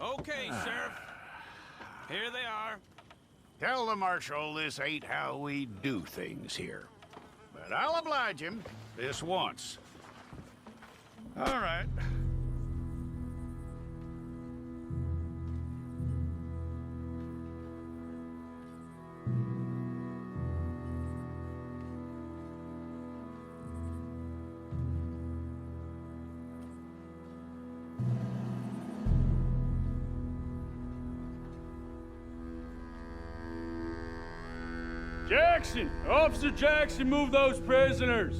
Okay, Sheriff. Here they are. Tell the Marshal this ain't how we do things here. But I'll oblige him this once. All right. Jackson! Officer Jackson, move those prisoners!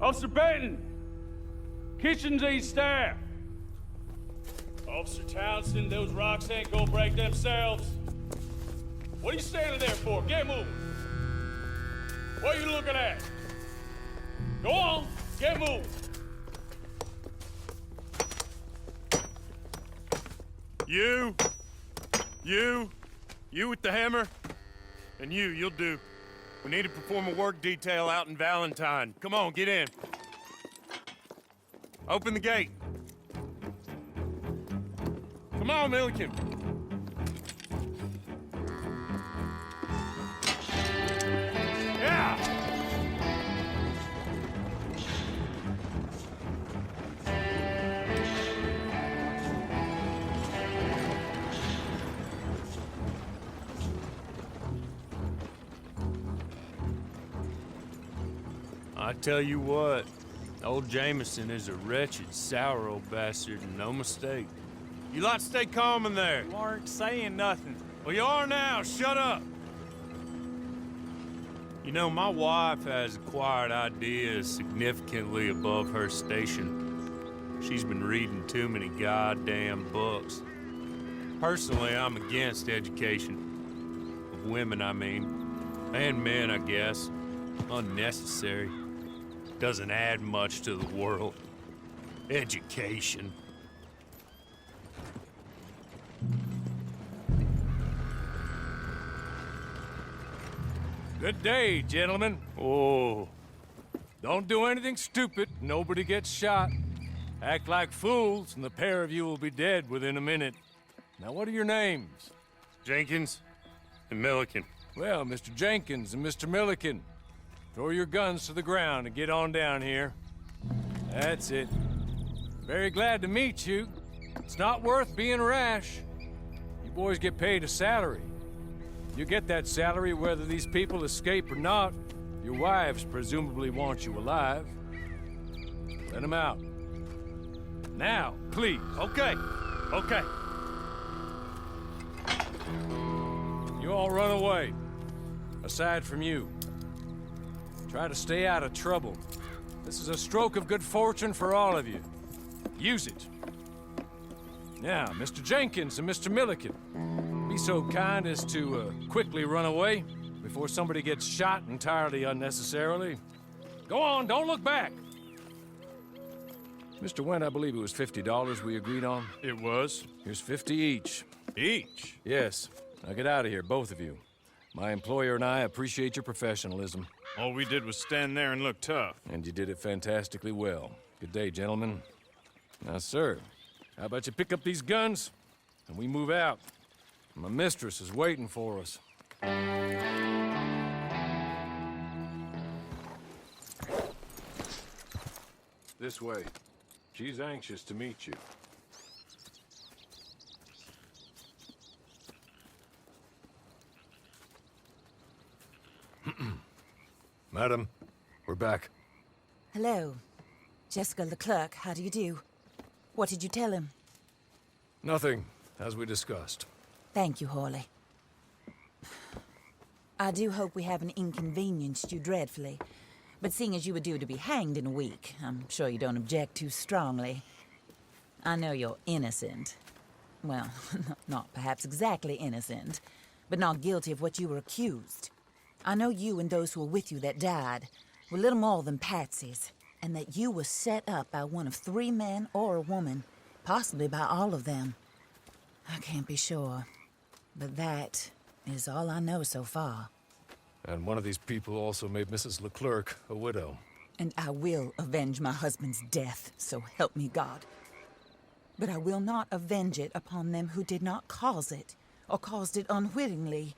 Officer Benton! Kitchens aid staff! Officer Townsend, those rocks ain't gonna break themselves. What are you standing there for? Get moving! What are you looking at? Go on, get moving! You with the hammer? And you'll do. We need to perform a work detail out in Valentine. Come on, get in. Open the gate. Come on, Milliken. Yeah! I tell you what, old Jameson is a wretched, sour old bastard, and no mistake. You lot stay calm in there. You aren't saying nothing. Well, you are now. Shut up. You know, my wife has acquired ideas significantly above her station. She's been reading too many goddamn books. Personally, I'm against education. Of women, I mean. And men, I guess. Unnecessary. Doesn't add much to the world. Education. Good day, gentlemen. Oh. Don't do anything stupid. Nobody gets shot. Act like fools, and the pair of you will be dead within a minute. Now, what are your names? Jenkins and Milliken. Well, Mr. Jenkins and Mr. Milliken, throw your guns to the ground and get on down here. That's it. Very glad to meet you. It's not worth being rash. You boys get paid a salary. You get that salary whether these people escape or not. Your wives presumably want you alive. Let them out. Now, please. Okay. You all run away. Aside from you. Try to stay out of trouble. This is a stroke of good fortune for all of you. Use it. Now, Mr. Jenkins and Mr. Milliken, be so kind as to quickly run away before somebody gets shot entirely unnecessarily. Go on, don't look back. Mr. Wendt, I believe it was $50 we agreed on. It was. Here's 50 each. Each? Yes. Now get out of here, both of you. My employer and I appreciate your professionalism. All we did was stand there and look tough. And you did it fantastically well. Good day, gentlemen. Now, sir, how about you pick up these guns and we move out? My mistress is waiting for us. This way. She's anxious to meet you. Madam, we're back. Hello. Jessica Leclerc, how do you do? What did you tell him? Nothing, as we discussed. Thank you, Hawley. I do hope we haven't inconvenienced you dreadfully. But seeing as you were due to be hanged in a week, I'm sure you don't object too strongly. I know you're innocent. Well, not perhaps exactly innocent, but not guilty of what you were accused. I know you and those who were with you that died were little more than patsies, and that you were set up by one of 3 men or a woman, possibly by all of them. I can't be sure, but that is all I know so far. And one of these people also made Mrs. Leclerc a widow. And I will avenge my husband's death, so help me God. but I will not avenge it upon them who did not cause it, or caused it unwittingly.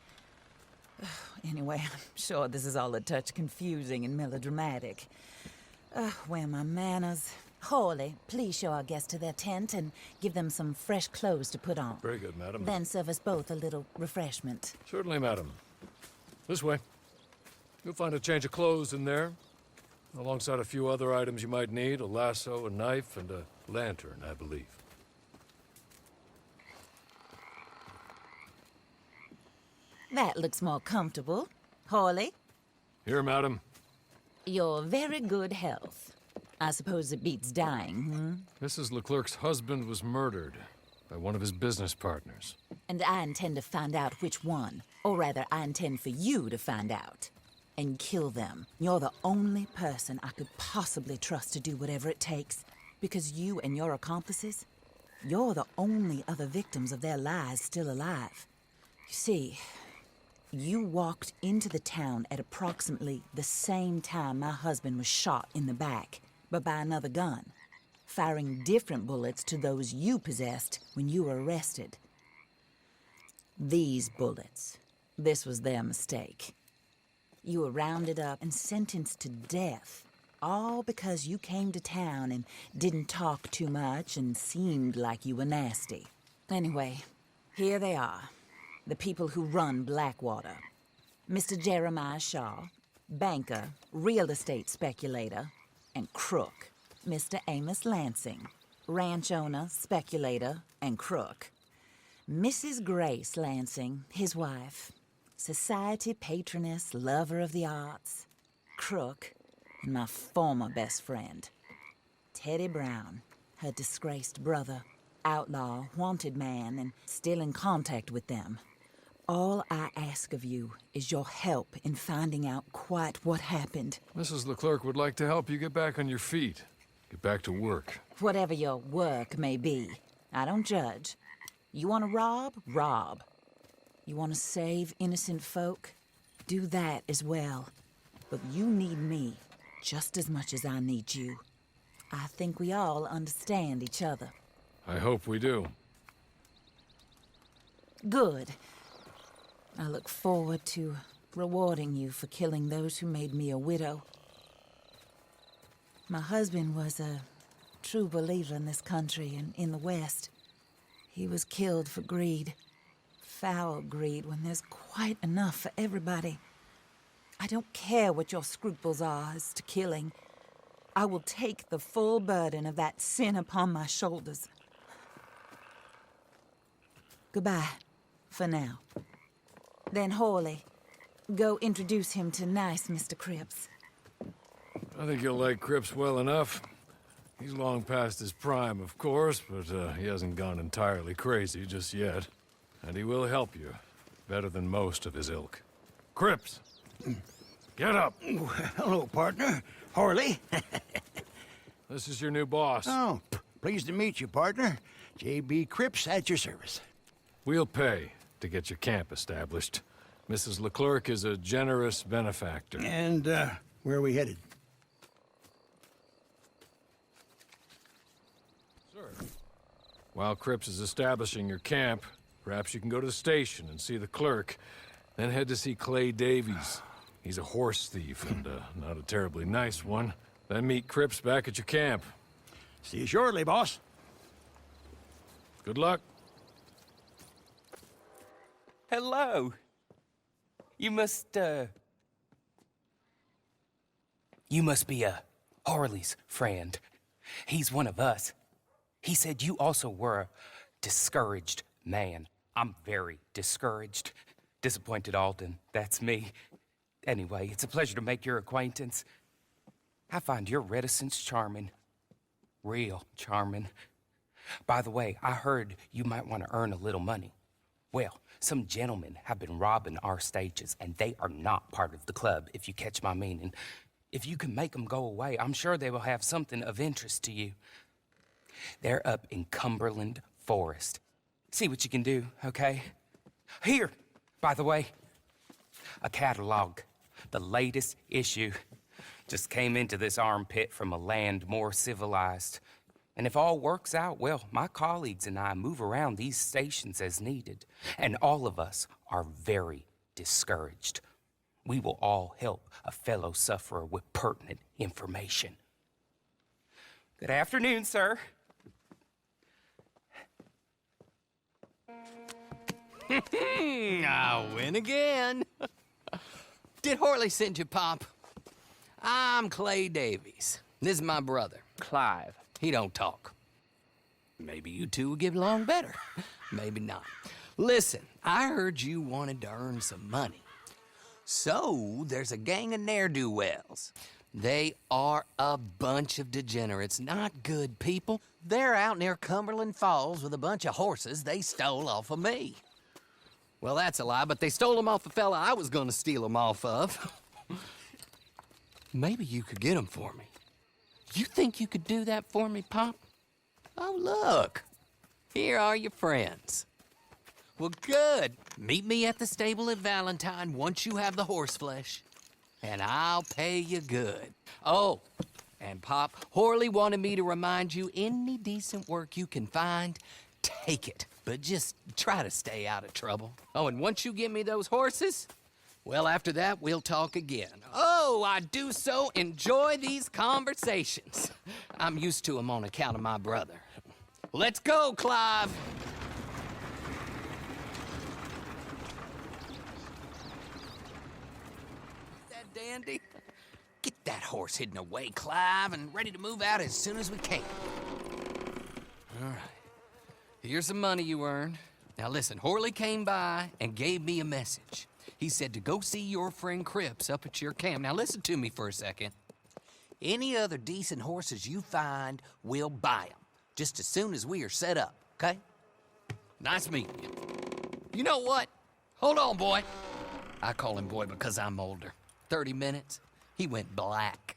Anyway, I'm sure this is all a touch confusing and melodramatic. Where are my manners? Hawley, please show our guests to their tent and give them some fresh clothes to put on. Very good, madam. Then serve us both a little refreshment. Certainly, madam. This way. You'll find a change of clothes in there, alongside a few other items you might need, a lasso, a knife, and a lantern, I believe. That looks more comfortable. Hawley, Here, madam. your very good health. I suppose it beats dying, Mrs. Leclerc's husband was murdered by one of his business partners. And I intend to find out which one. Or rather, I intend for you to find out. And kill them. You're the only person I could possibly trust to do whatever it takes. Because you and your accomplices, you're the only other victims of their lies still alive. You see, you walked into the town at approximately the same time my husband was shot in the back, but by another gun, firing different bullets to those you possessed when you were arrested. These bullets, this was their mistake. You were rounded up and sentenced to death, all because you came to town and didn't talk too much and seemed like you were nasty. Anyway, here they are, the people who run Blackwater. Mr. Jeremiah Shaw, banker, real estate speculator, and crook. Mr. Amos Lansing, ranch owner, speculator, and crook. Mrs. Grace Lansing, his wife, society patroness, lover of the arts, crook, and my former best friend, Teddy Brown, her disgraced brother, outlaw, wanted man, and still in contact with them. All I ask of you is your help in finding out quite what happened. Mrs. Leclerc would like to help you get back on your feet. Get back to work. Whatever your work may be, I don't judge. You want to rob? Rob. You want to save innocent folk? Do that as well. But you need me just as much as I need you. I think we all understand each other. I hope we do. Good. I look forward to rewarding you for killing those who made me a widow. My husband was a true believer in this country and in the West. He was killed for greed. Foul greed when there's quite enough for everybody. I don't care what your scruples are as to killing. I will take the full burden of that sin upon my shoulders. Goodbye, for now. Then Hawley, go introduce him to nice Mr. Cripps. I think you'll like Cripps well enough. He's long past his prime, of course, but he hasn't gone entirely crazy just yet. And he will help you, better than most of his ilk. Cripps! Get up! Hello, partner. Harley. This is your new boss. Oh, pleased to meet you, partner. J.B. Cripps at your service. We'll pay to get your camp established. Mrs. Leclerc is a generous benefactor. And, where are we headed? Sir, while Cripps is establishing your camp, perhaps you can go to the station and see the clerk, then head to see Clay Davies. He's a horse thief, and not a terribly nice one. Then meet Cripps back at your camp. See you shortly, boss. Good luck. Hello. You must be Harley's friend. He's one of us. He said you also were a discouraged man. I'm very discouraged. Disappointed Alden, that's me. Anyway, it's a pleasure to make your acquaintance. I find your reticence charming. Real charming. By the way, I heard you might want to earn a little money. Well, some gentlemen have been robbing our stages, and they are not part of the club, if you catch my meaning. If you can make them go away, I'm sure they will have something of interest to you. They're up in Cumberland Forest. See what you can do, okay? Here, by the way, a catalog. The latest issue. Just came into this armpit from a land more civilized. And if all works out, well, my colleagues and I move around these stations as needed, and all of us are very discouraged. We will all help a fellow sufferer with pertinent information. Good afternoon, sir. I win again. Did Horley send you, Pop? I'm Clay Davies. This is my brother, Clive. He don't talk. Maybe you two will get along better. Maybe not. Listen, I heard you wanted to earn some money. So, there's a gang of ne'er-do-wells. They are a bunch of degenerates, not good people. They're out near Cumberland Falls with a bunch of horses they stole off of me. Well, that's a lie, but they stole them off the fella I was gonna steal them off of. Maybe you could get them for me. You think you could do that for me, Pop? Oh, look. Here are your friends. Well, good. Meet me at the stable at Valentine once you have the horse flesh, and I'll pay you good. Oh, and Pop, Horley wanted me to remind you, any decent work you can find, take it. But just try to stay out of trouble. Oh, and once you give me those horses, well, after that, we'll talk again. Oh, I do so enjoy these conversations. I'm used to them on account of my brother. Let's go, Clive. That dandy? Get that horse hidden away, Clive, and ready to move out as soon as we can. All right. Here's the money you earned. Now listen, Horley came by and gave me a message. He said to go see your friend Cripps up at your camp. Now listen to me for a second. Any other decent horses you find, we'll buy them. Just as soon as we are set up, okay? Nice meeting you. You know what? Hold on, boy. I call him boy because I'm older. 30 minutes, he went black.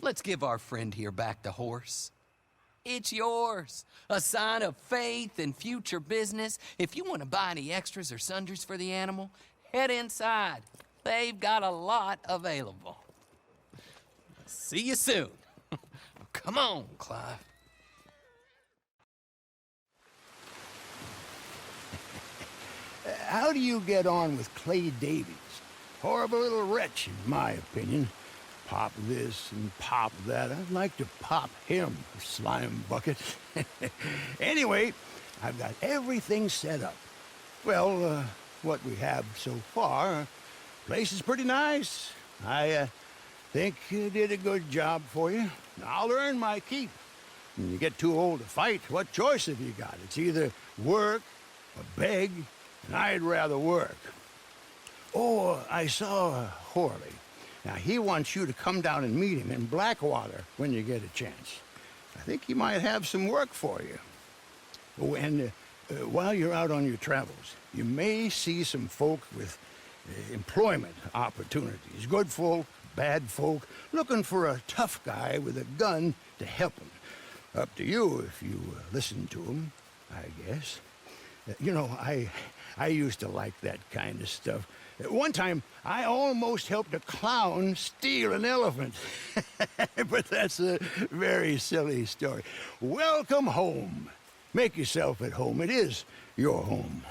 Let's give our friend here back the horse. It's yours. A sign of faith and future business. If you want to buy any extras or sundries for the animal, head inside. They've got a lot available. See you soon. Come on, Clive. How do you get on with Clay Davies? Horrible little wretch, in my opinion. Pop this and pop that. I'd like to pop him, slime bucket. Anyway, I've got everything set up. Well, what we have so far, place is pretty nice. I think you did a good job for you. I'll earn my keep. When you get too old to fight, what choice have you got? It's either work or beg, and I'd rather work. Oh, I saw Horley. Now, he wants you to come down and meet him in Blackwater when you get a chance. I think he might have some work for you. Oh, and while you're out on your travels, you may see some folk with employment opportunities. Good folk, bad folk, looking for a tough guy with a gun to help them. Up to you if you listen to him, I guess. You know, I used to like that kind of stuff. One time, I almost helped a clown steal an elephant. But that's a very silly story. Welcome home. Make yourself at home. It is your home.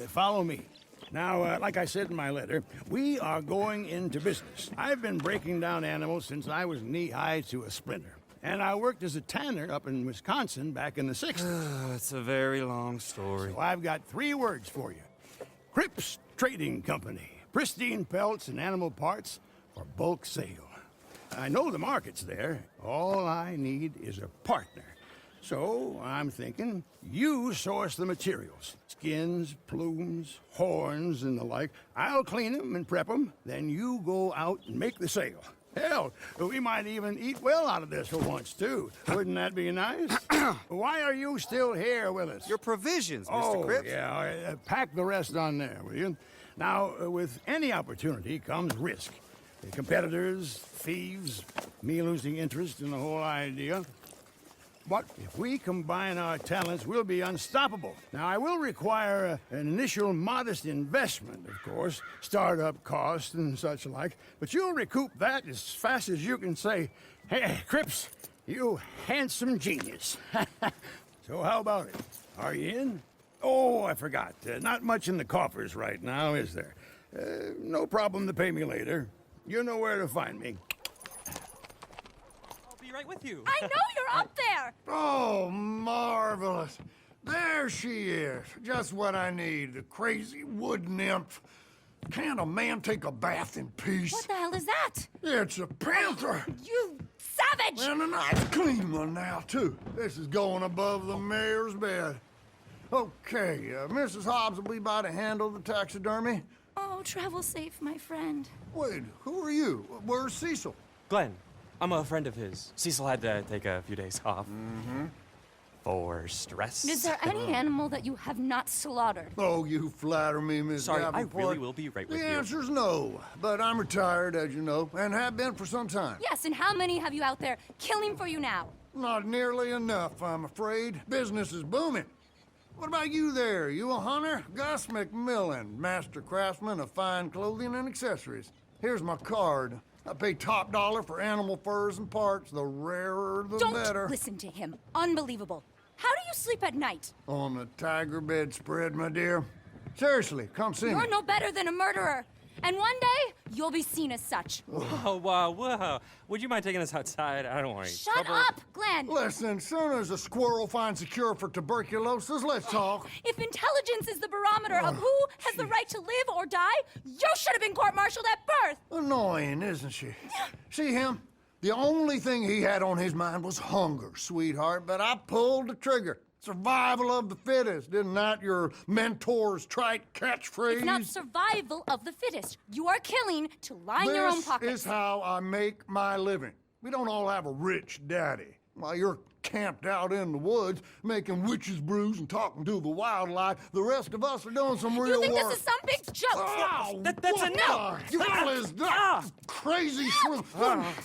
Follow me. Now, like I said in my letter, we are going into business. I've been breaking down animals since I was knee-high to a splinter. And I worked as a tanner up in Wisconsin back in the 60s. It's a very long story. So I've got 3 words for you. Cripps Trading Company. Pristine pelts and animal parts for bulk sale. I know the market's there. All I need is a partner. So I'm thinking you source the materials. Skins, plumes, horns, and the like. I'll clean them and prep them. Then you go out and make the sale. Hell, we might even eat well out of this for once, too. Wouldn't that be nice? Why are you still here with us? Your provisions, Mr. Cripps. Yeah, all right. Pack the rest on there, will you? Now, with any opportunity comes risk. The competitors, thieves, me losing interest in the whole idea. But if we combine our talents, we'll be unstoppable. Now, I will require an initial modest investment, of course, startup costs and such like, but you'll recoup that as fast as you can say, "Hey, Cripps, you handsome genius." So how about it? Are you in? Oh, I forgot. Not much in the coffers right now, is there? No problem to pay me later. You know where to find me. Right with you. I know you're up there! Oh, marvelous. There she is. Just what I need. The crazy wood nymph. Can't a man take a bath in peace? What the hell is that? It's a panther. You savage! And a nice clean one now, too. This is going above the mayor's bed. Okay, Mrs. Hobbs will be by to handle the taxidermy. Oh, travel safe, my friend. Wait, who are you? Where's Cecil? Glenn, I'm a friend of his. Cecil had to take a few days off. For stress. Is there any animal that you have not slaughtered? Oh, you flatter me, Miss Sorry, Davenport. I really will be right with the you. The answer's no, but I'm retired, as you know, and have been for some time. Yes, and how many have you out there killing for you now? Not nearly enough, I'm afraid. Business is booming. What about you there? You a hunter? Gus McMillan, master craftsman of fine clothing and accessories. Here's my card. I pay top dollar for animal furs and parts. The rarer, the better. Don't listen to him. Unbelievable. How do you sleep at night? On the tiger bedspread, my dear. Seriously, come see me. You're no better than a murderer. And one day, you'll be seen as such. Whoa. Would you mind taking us outside? I don't want any Shut trouble. up, Glenn! Listen, soon as a squirrel finds a cure for tuberculosis, let's talk. If intelligence is the barometer of who has the right to live or die, you should have been court-martialed at birth! Annoying, isn't she? See him? The only thing he had on his mind was hunger, sweetheart, but I pulled the trigger. Survival of the fittest, isn't that your mentor's trite catchphrase? It's not survival of the fittest. You are killing to line your own pockets. This is how I make my living. We don't all have a rich daddy. While you're camped out in the woods, making witches' brews and talking to the wildlife, the rest of us are doing some real work. You think this is some big joke? Oh, That's what enough! the hell is that? Crazy shrew.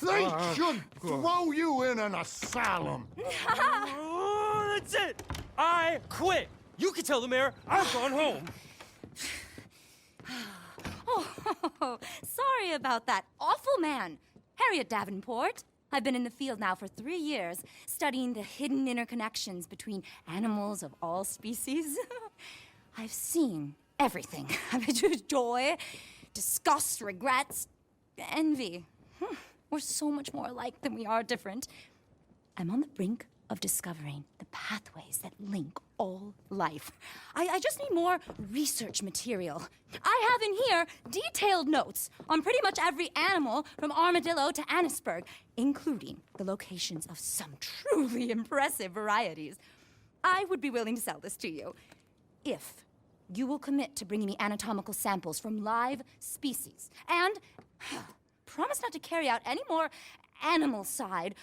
They should throw you in an asylum. Oh, that's it! I quit! You can tell the mayor I've gone home. Oh, sorry about that awful man. Harriet Davenport. I've been in the field now for 3 years, studying the hidden interconnections between animals of all species. I've seen everything. Joy, disgust, regrets, envy. We're so much more alike than we are different. I'm on the brink of discovering the pathways that link all life. I just need more research material. I have in here detailed notes on pretty much every animal from armadillo to Annisburg, including the locations of some truly impressive varieties. I would be willing to sell this to you if you will commit to bringing me anatomical samples from live species and promise not to carry out any more animal side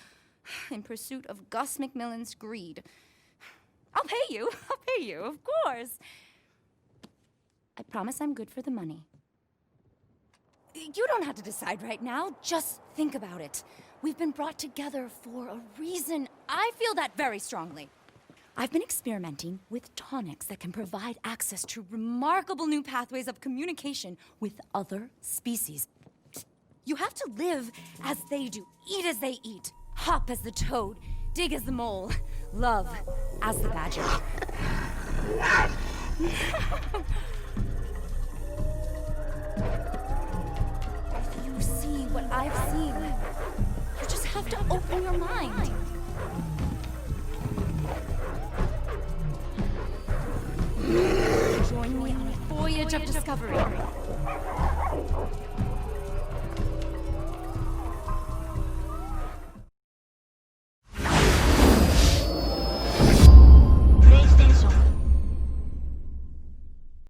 in pursuit of Gus McMillan's greed. I'll pay you, of course. I promise I'm good for the money. You don't have to decide right now, just think about it. We've been brought together for a reason. I feel that very strongly. I've been experimenting with tonics that can provide access to remarkable new pathways of communication with other species. You have to live as they do, eat as they eat, hop as the toad, dig as the mole, love as the badger. If you see what I've seen, you just have to open your mind. Join me on a voyage of discovery.